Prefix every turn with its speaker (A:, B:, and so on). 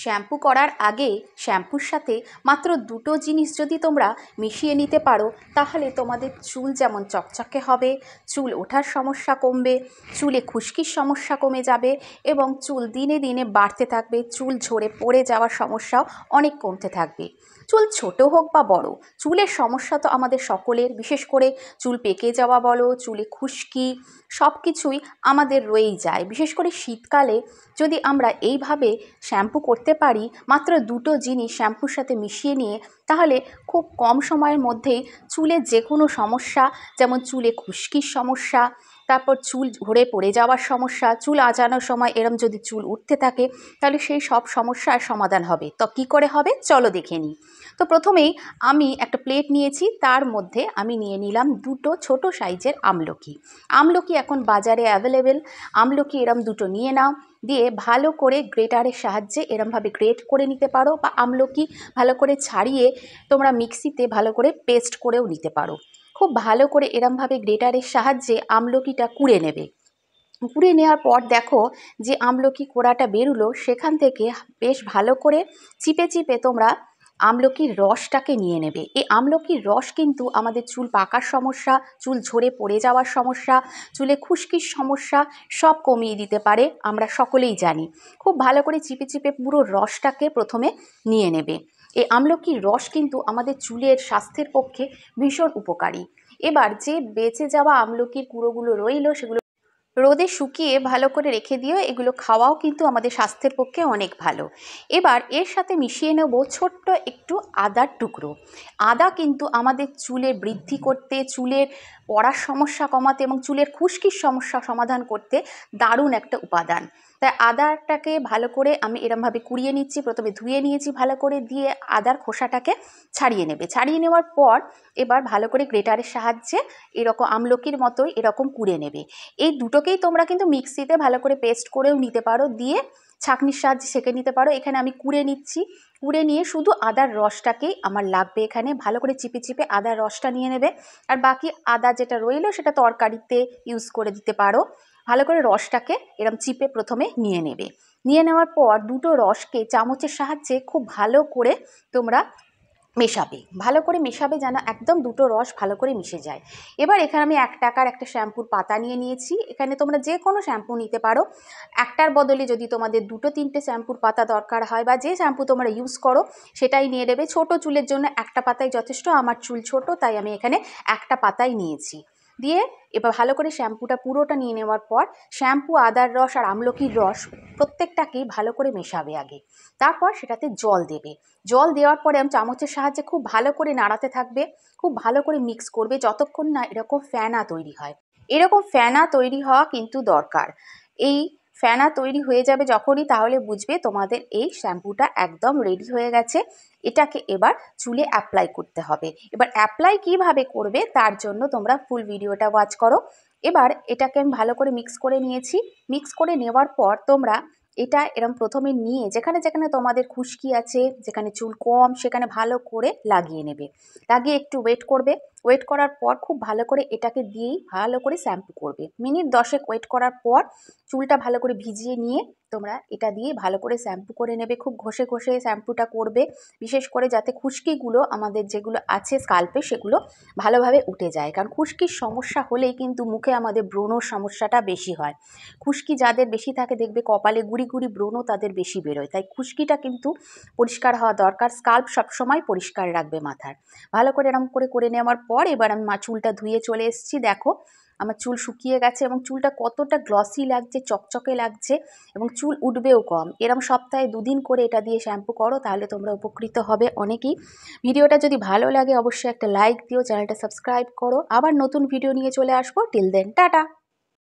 A: Shampoo করার আগে শ্যাম্পুর সাথে মাত্র দুটো জিনিস যদি তোমরা মিশিয়ে নিতে পারো তাহলে তোমাদের চুল যেমন চকচকে হবে, চুল ওঠার সমস্যা কমবে, চুলে খুশকির সমস্যা কমে যাবে এবং চুল দিনে দিনে বাড়তে থাকবে, চুল ঝরে পড়ে যাওয়ার সমস্যাও অনেক কমতে থাকবে। চুল ছোট হোক বা বড়, চুলের সমস্যা তো আমাদের সকলের, বিশেষ করে চুল পেকে যাওয়া বলো, চুলে খুশকি, সব কিছুই আমাদের রয়েই যায়। বিশেষ করে শীতকালে যদি আমরা এইভাবে শ্যাম্পু করতে পারি, মাত্র দুটো জিনিস শ্যাম্পুর সাথে মিশিয়ে নিয়ে, তাহলে খুব কম সময়ের মধ্যেই চুলের যে কোনো সমস্যা, যেমন চুলে খুশকির সমস্যা, তারপর চুল ঝরে পড়ে যাওয়ার সমস্যা, চুল আঁচানোর সময় এরম যদি চুল উঠতে থাকে তাহলে সেই সব সমস্যার সমাধান হবে। তো কী করে হবে চলো দেখে নিই। তো প্রথমেই আমি একটা প্লেট নিয়েছি, তার মধ্যে আমি নিয়ে নিলাম দুটো ছোট সাইজের আমলকি। আমলকি এখন বাজারে অ্যাভেলেবেল। আমলকি এরম দুটো নিয়ে নাও, দিয়ে ভালো করে গ্রেটারের সাহায্যে এরমভাবে গ্রেট করে নিতে পারো, বা আমলকি ভালো করে ছাড়িয়ে তোমরা মিক্সিতে ভালো করে পেস্ট করেও নিতে পারো। খুব ভালো করে এরমভাবে গ্রেটারের সাহায্যে আমলকিটা কুড়ে নেবে। কুড়ে নেওয়ার পর দেখো যে আমলকি কোড়াটা বেরোলো, সেখান থেকে বেশ ভালো করে চিপে চিপে তোমরা আমলকির রসটাকে নিয়ে নেবে। এই আমলকির রস কিন্তু আমাদের চুল পাকার সমস্যা, চুল ঝরে পড়ে যাওয়ার সমস্যা, চুলে খুশকির সমস্যা সব কমিয়ে দিতে পারে, আমরা সকলেই জানি। খুব ভালো করে চিপে চিপে পুরো রসটাকে প্রথমে নিয়ে নেবে। এই আমলকির রস কিন্তু আমাদের চুলের স্বাস্থ্যের পক্ষে ভীষণ উপকারী। এবার যে বেঁচে যাওয়া আমলকির কুঁড়োগুলো রইলো সেগুলো রোদে শুকিয়ে ভালো করে রেখে দিও, এগুলো খাওয়াও কিন্তু আমাদের স্বাস্থ্যের পক্ষে অনেক ভালো। এবার এর সাথে মিশিয়ে নেব ছোট্ট একটু আদার টুকরো। আদা কিন্তু আমাদের চুলের বৃদ্ধি করতে, চুলের পড়ার সমস্যা কমাতে এবং চুলের খুশকির সমস্যা সমাধান করতে দারুণ একটা উপাদান। তাই আদাটাকে ভালো করে আমি এরমভাবে কুড়িয়ে নিচ্ছি, প্রথমে ধুয়ে নিয়েছি ভালো করে, দিয়ে আদার খোসাটাকে ছাড়িয়ে নেবে। ছাড়িয়ে নেওয়ার পর এবার ভালো করে গ্রেটারের সাহায্যে এরকম আমলকির মতোই এরকম কুড়ে নেবে। এই দুটোকেই তোমরা কিন্তু মিক্সিতে ভালো করে পেস্ট করেও নিতে পারো, দিয়ে ছাঁকনির সাহায্যে সেঁকে নিতে পারো। এখানে আমি কুড়ে নিচ্ছি, কুড়ে নিয়ে শুধু আদার রসটাকেই আমার লাগবে। এখানে ভালো করে চিপে চিপে আদার রসটা নিয়ে নেবে, আর বাকি আদা যেটা রইলো সেটা তরকারিতে ইউজ করে দিতে পারো। ভালো করে রসটাকে এরম চিপে প্রথমে নিয়ে নেবে। নিয়ে নেওয়ার পর দুটো রসকে চামচের সাহায্যে খুব ভালো করে তোমরা মেশাবে, ভালো করে মেশাবে যেন একদম দুটো রস ভালো করে মিশে যায়। এবার এখানে আমি 1 টাকার একটা শ্যাম্পুর পাতা নিয়ে নিয়েছি। এখানে তোমরা যে কোনো শ্যাম্পু নিতে পারো, একটার বদলে যদি তোমাদের 2-3টে শ্যাম্পুর পাতা দরকার হয়, বা যে শ্যাম্পু তোমরা ইউজ করো সেটাই নিয়ে নেবে। ছোট চুলের জন্য একটা পাতাই যথেষ্ট, আমার চুল ছোট তাই আমি এখানে একটা পাতাই নিয়েছি। দিয়ে এবার ভালো করে শ্যাম্পুটা পুরোটা নিয়ে নেওয়ার পর শ্যাম্পু, আদার রস আর আমলকির রস প্রত্যেকটাকেই ভালো করে মেশাবে আগে, তারপর সেটাতে জল দেবে। জল দেওয়ার পরে আমি চামচের সাহায্যে খুব ভালো করে নাড়াতে থাকবে, খুব ভালো করে মিক্স করবে যতক্ষণ না এরকম ফেনা তৈরি হয়। এরকম ফেনা তৈরি হওয়া কিন্তু দরকার। এই ফেনা তৈরি হয়ে যাবে যখনই, তাহলে বুঝবে তোমাদের এই শ্যাম্পুটা একদম রেডি হয়ে গেছে। এটাকে এবার চুলে অ্যাপ্লাই করতে হবে। এবার অ্যাপ্লাই কিভাবে করবে তার জন্য তোমরা ফুল ভিডিওটা ওয়াচ করো। এবার এটাকে আমি ভালো করে মিক্স করে নিয়েছি। মিক্স করে নেওয়ার পর তোমরা এটা এরম প্রথমে নিয়ে যেখানে যেখানে তোমাদের খুশকি আছে, যেখানে চুল কম, সেখানে ভালো করে লাগিয়ে নেবে। লাগিয়ে একটু ওয়েট করবে। ওয়েট করার পর খুব ভালো করে এটাকে দিয়েই ভালো করে শ্যাম্পু করবে। মিনিট 10 ওয়েট করার পর চুলটা ভালো করে ভিজিয়ে নিয়ে তোমরা এটা দিয়ে ভালো করে শ্যাম্পু করে নেবে। খুব ঘষে ঘষে শ্যাম্পুটা করবে, বিশেষ করে যাতে খুশকিগুলো আমাদের যেগুলো আছে স্কাল্পে সেগুলো ভালোভাবে উঠে যায়। কারণ খুশকির সমস্যা হলেই কিন্তু মুখে আমাদের ব্রণর সমস্যাটা বেশি হয়। খুশকি যাদের বেশি থাকে দেখবে কপালে গুড়ি গুড়ি ব্রণ তাদের বেশি বেরোয়। তাই খুশকিটা কিন্তু পরিষ্কার হওয়া দরকার। স্কাল্প সবসময় পরিষ্কার রাখবে মাথার। ভালো করে এরকম করে করে নেওয়ার পর এবার আমি চুলটা ধুয়ে চলে এসেছি। দেখো আমার চুল শুকিয়ে গেছে এবং চুলটা কতটা গ্লসি লাগছে, চকচকে লাগছে, এবং চুল উঠবেও কম। এরকম সপ্তাহে 2 দিন করে এটা দিয়ে শ্যাম্পু করো, তাহলে তোমরা উপকৃত হবে অনেকেই। ভিডিওটা যদি ভালো লাগে অবশ্যই একটা লাইক দিও, চ্যানেলটা সাবস্ক্রাইব করো। আবার নতুন ভিডিও নিয়ে চলে আসবো। Till then tata.